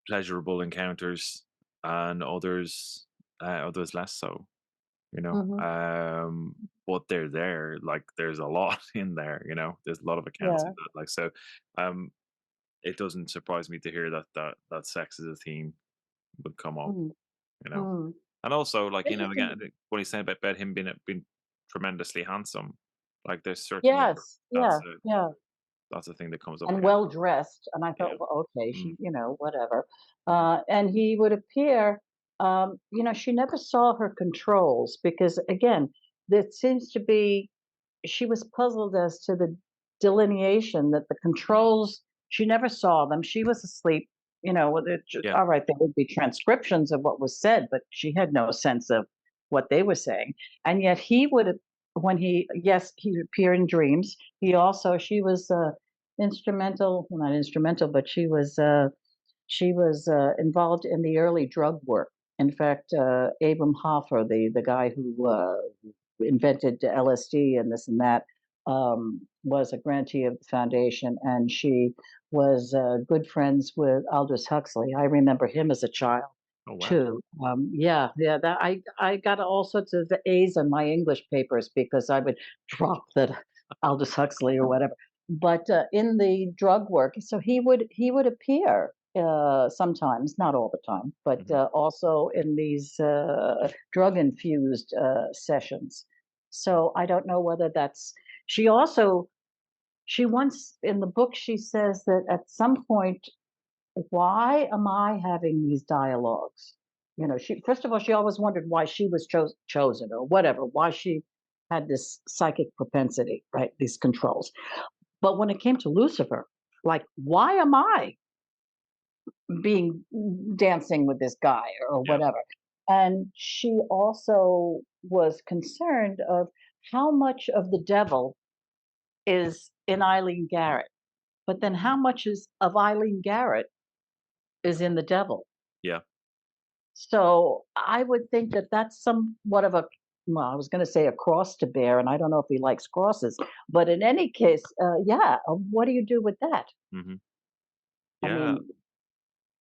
pleasurable encounters, and others less so, you know? Mhm. But they're there, like, there's a lot in there, you know? There's a lot of accounts of Yeah. that, like, so, um, it doesn't surprise me to hear that sex as a theme would come up, Mhm. you know? Mhm. And also, like, you know, again, Interesting. what he's saying about him being tremendously handsome, like, there's certainly Yes. that's Yeah. a Yeah. that's a thing that comes up And again. well dressed. And I Yeah. thought, well, okay, Mm, she, whatever. mhm. And he would appear, she never saw her controls because, again, there seems to be she was puzzled as to the delineation that the controls she never saw them. She was asleep, Yeah. all right, there would be transcriptions of what was said, but she had no sense of what they were saying. And yet he would when he yes, he would appear in dreams. He also she was instrumental, well, not instrumental, but she was involved in the early drug work. In fact, Abram Hoffer, the guy who invented LSD and this and that, was a grantee of the foundation, and she was good friends with Aldous Huxley. I remember him as a child Oh, wow. too. Yeah, yeah. That I got all sorts of A's on my English papers because I would drop that Aldous Huxley or whatever. But in the drug work, so he would appear sometimes, not all the time, but Mhm. also in these drug infused sessions. So I don't know whether that's. She also she once in the book she says that at some point, why am I having these dialogues? She first of all she always wondered why she was chosen or whatever, why she had this psychic propensity, right? These controls. But when it came to Lucifer, like, why am I being dancing with this guy or Yeah. whatever? And she also was concerned of how much of the devil is in Eileen Garrett, but then how much is of Eileen Garrett is in the devil. Yeah. So I would think that that's somewhat of a, well, I was going to say a cross to bear, and I don't know if he likes crosses, but in any case, yeah, what do you do with that? Mhm. I Yeah. mean,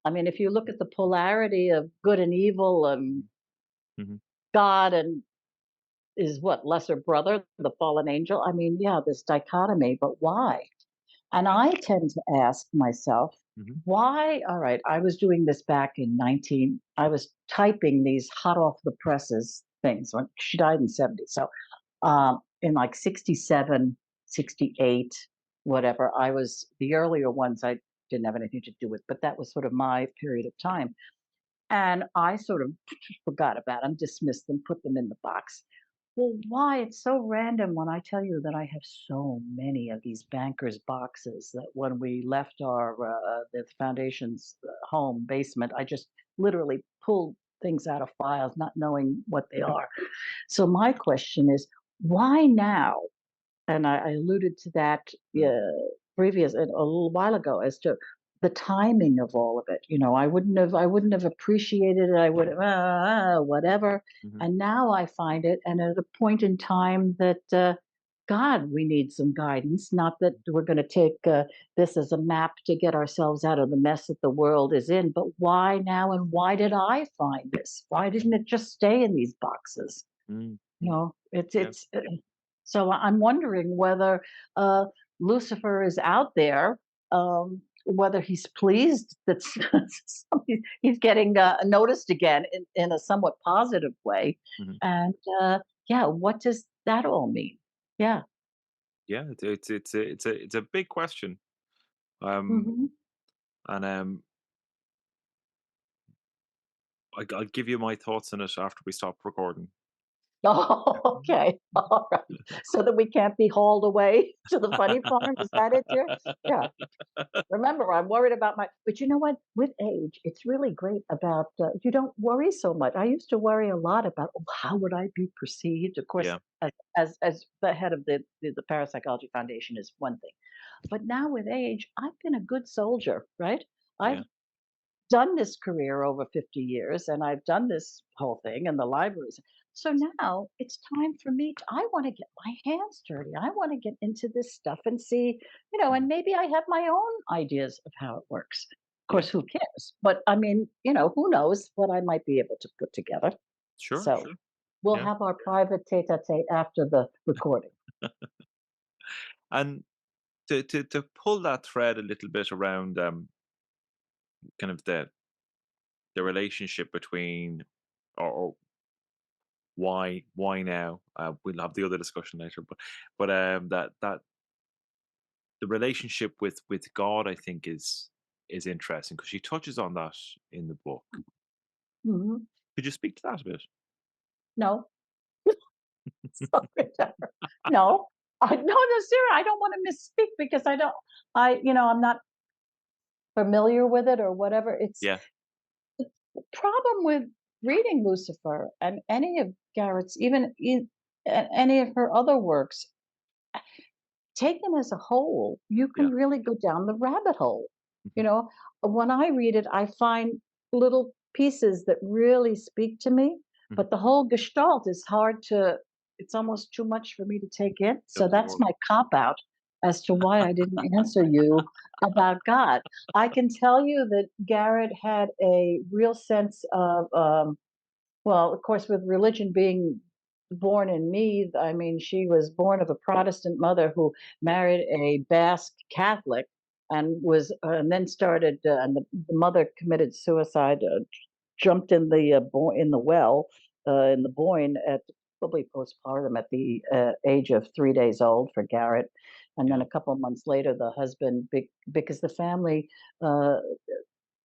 I mean, if you look at the polarity of good and evil, and Mhm. Mhm. God and is what lesser brother, the fallen angel. I mean, yeah, this dichotomy, but why? And Yeah. I tend to ask myself, Mhm. why? All right, I was doing this back in 19, I was typing these hot off the presses things when she died in 70. So in like 67, 68, whatever, I was the earlier ones I didn't have anything to do with, but that was sort of my period of time. And I sort of forgot about them, dismissed them, put them in the box. Well, why? It's so random when I tell you that I have so many of these bankers boxes that when we left the foundation's home basement, I just literally pulled things out of files, not knowing what they are. So my question is, why now? And I alluded to that Mm. previous a little while ago as to the timing of all of it. I wouldn't have appreciated it. I would have whatever. Mhm. And now I find it, and at a point in time that God, we need some guidance. Not that we're going to take this as a map to get ourselves out of the mess that the world is in, but why now? And why did I find this? Why didn't it just stay in these boxes? Mm. It's Yeah. so I'm wondering whether Lucifer is out there, whether he's pleased that he's getting noticed again in a somewhat positive way, Mhm. and yeah, what does that all mean? Yeah. Yeah, it's a big question. Um, Hmm. and I'll give you my thoughts on it after we stop recording. Oh, okay, all right. So that we can't be hauled away to the funny farm. Is that it, dear? Yeah. Remember, I'm worried about but you know what? With age, it's really great about, you don't worry so much. I used to worry a lot about, "Oh, how would I be perceived?" Of course, Yeah, as the head of the Parapsychology Foundation is one thing. But now with age, I've been a good soldier, right? I've yeah, done this career over 50 years and I've done this whole thing in the libraries. So now it's time for me I want to get my hands dirty. I want to get into this stuff and see, mhm, and maybe I have my own ideas of how it works. Of yeah. course, who cares? But I mean, who knows what I might be able to put together. Sure, So sure. we'll Yeah. have our private tete-a-tete after the recording. And to pull that thread a little bit around kind of the relationship between or why now? We'll have the other discussion later, but that the relationship with God, I think, is interesting because she touches on that in the book. Mhm. Could you speak to that a bit? No, sorry. No, no, sir. I don't want to misspeak because I'm not familiar with it or whatever. It's Yeah. the problem with reading Lucifer and any of Garrett's, even any of her other works, taken as a whole, you Yeah. can really go down the rabbit hole. You Mhm. know, when I read it, I find little pieces that really speak to me, Mhm. but the whole gestalt is hard to, it's almost too much for me to take in. To So that's absorb. my cop out as to why I didn't answer you about God. I can tell you that Garrett had a real sense of, well, of course, with religion being born in me, I mean, she was born of a Protestant mother who Yeah. married a Basque Catholic and then started, and the mother committed suicide, jumped in in the well, in the Boyne at probably postpartum at the age of 3 days old for Garrett. And then Yeah. a couple of months later, the husband, because the family uh,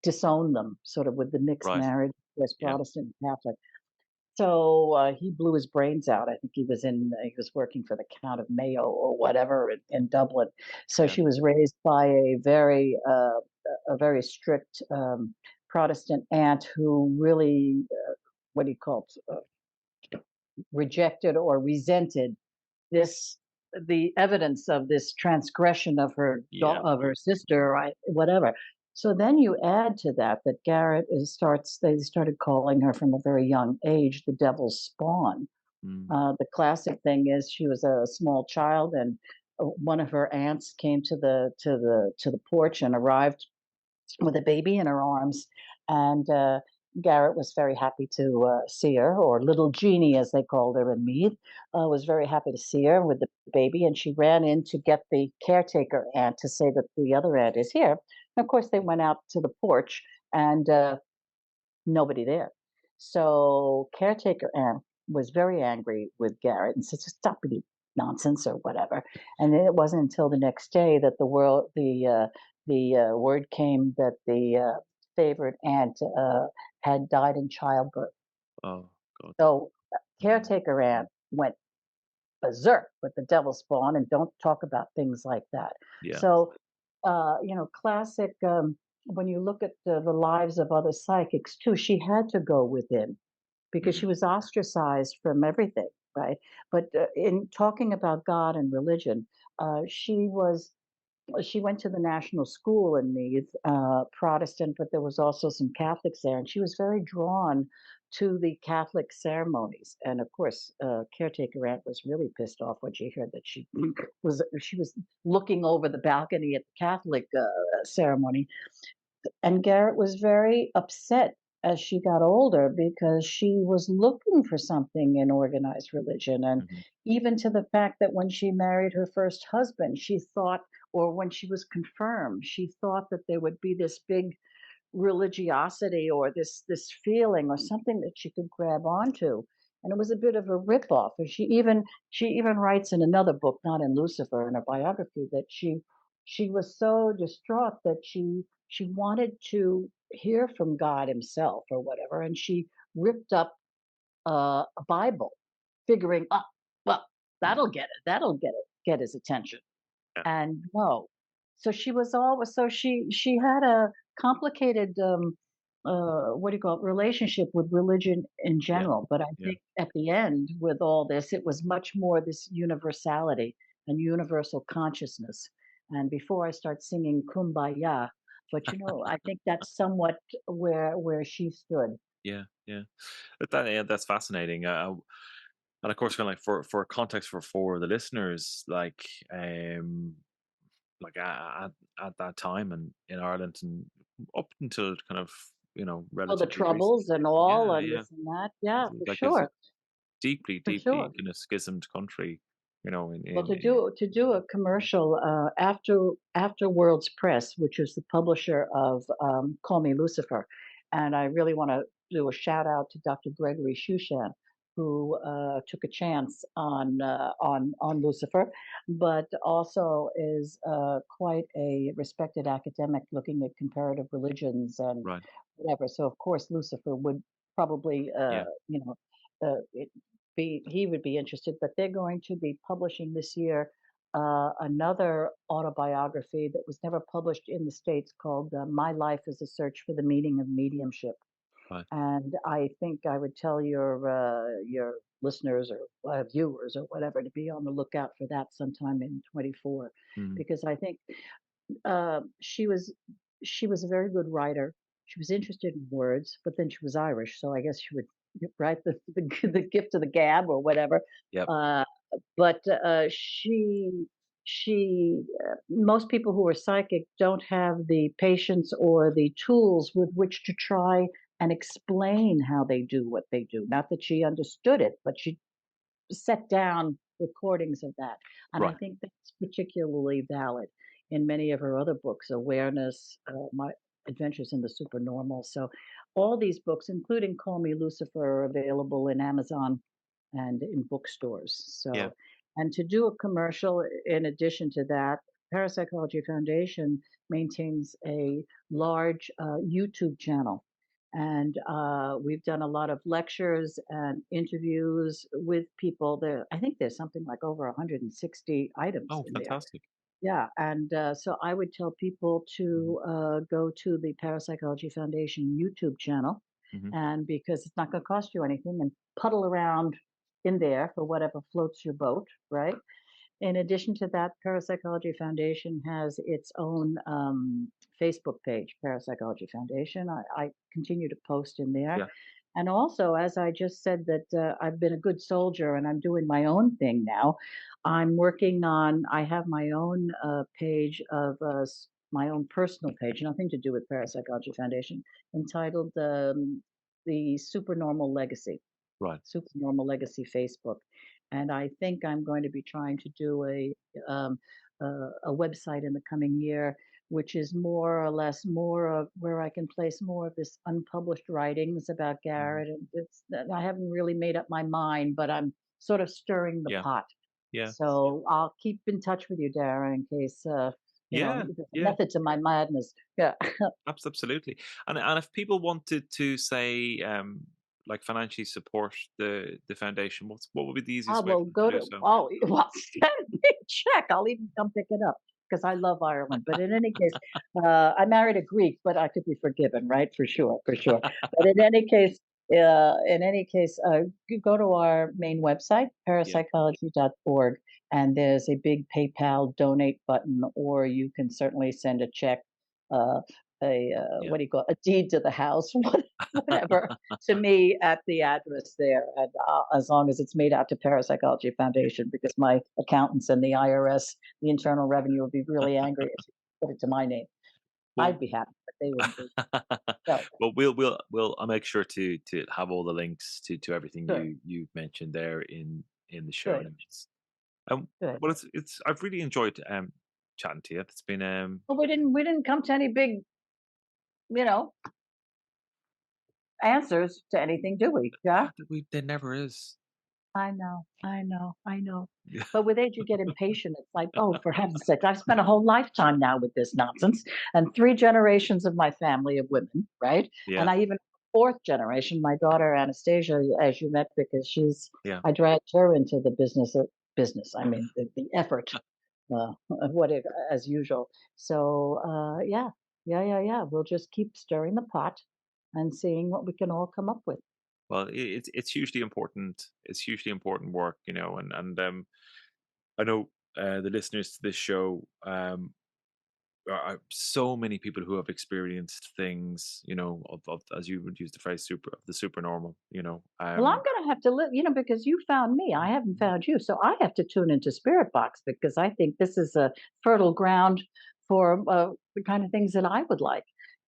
disowned them, sort of with the mixed Right. marriage, was Yeah. Protestant and Catholic. So, he blew his brains out. I think he was working for the Count of Mayo or whatever in Dublin. So Yeah. she was raised by a very strict, Protestant aunt who really, what do you call it, rejected or resented this the evidence of this transgression of Yeah. of her sister, right? Whatever. So then you add to that Garrett is starts they started calling her from a very young age the devil's spawn. Mm. The classic thing is she was a small child, and one of her aunts came to the porch and arrived with a baby in her arms. And Garrett was very happy to see her, or little Jeannie, as they called her in Meath, was very happy to see her with the baby. And she ran in to get the caretaker aunt to say that the other aunt is here. And of course, they went out to the porch, and nobody there. So caretaker aunt was very angry with Garrett and said, "Just stop any nonsense or whatever." And then it wasn't until the next day that the word came that the favorite aunt had died in childbirth. Oh God. So Mm. caretaker aunt went berserk with the devil spawn, and don't talk about things like that. Yeah. So, classic. When you look at the lives of other psychics too, she had to go within because Mhm. she was ostracized from everything, right? But in talking about God and religion, she was. she went to the national school in Meath, Protestant, but there was also some Catholics there, and she was very drawn to the Catholic ceremonies. And of course, caretaker aunt was really pissed off when she heard that she was looking over the balcony at the Catholic ceremony, and Garrett was very upset as she got older because she was looking for something in organized religion. And Hmm. even to the fact that when she married her first husband, she thought, or when she was confirmed, she thought that there would be this big religiosity or this feeling or something that she could grab onto. And it was a bit of a ripoff. And she even writes in another book, not in Lucifer, in her biography, that she was so distraught that she wanted to hear from God himself or whatever, and she ripped up a Bible, figuring, oh, well, that'll get his attention. Yeah. And no. So she was always so she had a complicated, what do you call it, relationship with religion in Yeah. general, but I Yeah. think at the end, with all this, it was much more this universality and universal consciousness. And before I start singing Kumbaya, but, I think that's somewhat where she stood. Yeah. Yeah. Yeah, that's fascinating. And of course, kind of like for context for the listeners, um, at that time and in Ireland and up until kind of Oh, the relatively Troubles recently. and all Yeah, and yeah. this and that. Yeah, for It's a sure, deeply, for deeply sure. kind of schismed country. Well, to In do a commercial, after World's Press, which is the publisher of Call Me Lucifer, and I really want to do a shout out to Dr. Gregory Shushan, who took a chance on Lucifer, but also is quite a respected academic looking at comparative religions and right. whatever. So of course Lucifer would probably Yeah. it he would be interested, but they're going to be publishing this year another autobiography that was never published in the States called My Life is a Search for the Meaning of Mediumship. Right. And I think I would tell your listeners or viewers or whatever to be on the lookout for that sometime in 24, Mm. because I think uh, she was she was a very good writer. She was interested in words, but then she was Irish, so I guess she would write the gift of the gab or whatever. Yep. Uh, but most people who are psychic don't have the patience or the tools with which to try and explain how they do what they do. Not that she understood it, but she set down recordings of that. And I Right. think that's particularly valid in many of her other books, Awareness, My Adventures in the Supernormal. So all these books, including Call Me Lucifer, are available in Amazon and in bookstores. Yeah. So, and to do a commercial, in addition to that, Parapsychology Foundation maintains a large YouTube channel. And we've done a lot of lectures and interviews with people there. I think there's something like over 160 items Oh, in there. fantastic. Yeah, and so I would tell people Hmm. to go to the Parapsychology Foundation YouTube channel, Hmm. and because it's not going to cost you anything, and puddle around in there for whatever floats your boat, right? In addition to that, Parapsychology Foundation has its own Facebook page, Parapsychology Foundation. I continue to post in there. Yeah. And also, as I just said, that I've been a good soldier and I'm doing my own thing now. I have my own page of my own personal page, nothing to do with Parapsychology Foundation, entitled The Supernormal Legacy. Right. Supernormal Legacy Facebook, and I think I'm going to be trying to do um, a website in the coming year, which is more or less more of where I can place more of this unpublished writings about Hmm. Garrett, and I haven't really made up my mind, but I'm sort of stirring the Yeah. pot. Yeah. So I'll keep in touch with you, Darren, in case Yeah. there's a Yeah. method to my madness. Yeah. Absolutely. And if people wanted to say, like financially support the foundation, what would be the Ah, easiest way for well, them to go do to so? well, send me a check. I'll even come pick it up because I love Ireland. But in any case, I married a Greek, but I could be forgiven, right? For sure, for sure. But in any case, you go to our main website, Yeah. parapsychology.org, and there's a big PayPal donate button, or you can certainly send a check, uh, Yeah. what do you call it? A deed to the house, whatever, to me at the address there, and as long as it's made out to Parapsychology Foundation, because my accountants and the IRS, the Internal Revenue, would be really angry if you put it to my name. Well, I'd be happy, but they wouldn't be. So well, I'll make sure to have all the links to everything good, you've mentioned there in the show good, notes. good. Well, it's I've really enjoyed chatting to you. It's been Well, we didn't come to any big, you know, answers to anything, do we? Yeah. there never is. I know, I know, I know. Yeah, But with age, you get impatient. It's like, oh, for heaven's sake, I've spent a whole lifetime now with this nonsense, and three generations of my family of women, right? yeah, And I even fourth generation, my daughter Anastasia, as you met, because yeah. I dragged her into the business. I mean, the effort, of what it, as usual. So, yeah, yeah, yeah, yeah. We'll just keep stirring the pot and seeing what we can all come up with. Well, it's hugely important. It's hugely important work, you know, and I know the listeners to this show are so many people who have experienced things, you know, of as you would use the phrase super of the supernormal, you know. Well, I'm gonna have to live, because you found me. I haven't found you, so I have to tune into Spirit Box because I think this is a fertile ground for the kind of things that I would like.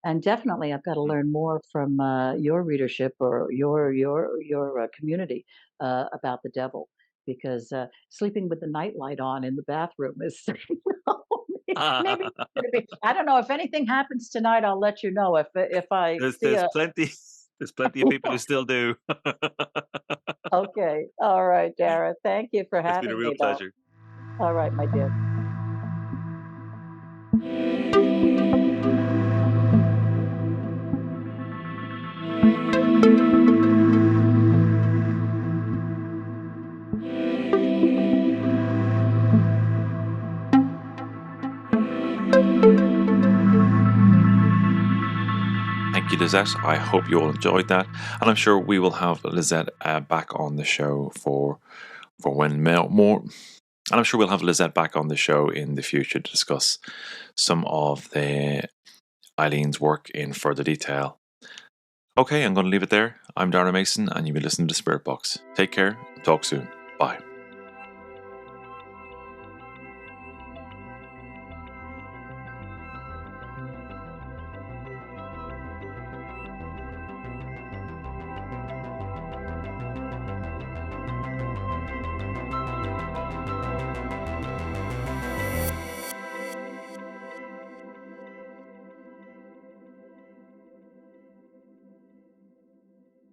And definitely, I've got to learn more from your readership or your community about the devil, because sleeping with the nightlight on in the bathroom is maybe it's gonna be. I don't know if anything happens tonight. I'll let you know if I see There's a. plenty there's plenty of people who still do. Okay. All right, Garrett. Thank you for It's been a having real me, though. pleasure. All right, my dear. Thank you, Lisette. I hope you all enjoyed that, and I'm sure we will have Lisette back on the show for when more. And I'm sure we'll have Lisette back on the show in the future to discuss some of the Eileen's work in further detail. Okay, I'm going to leave it there. I'm Darren Mason, and you've been listening to Spirit Box. Take care. Talk soon. Bye.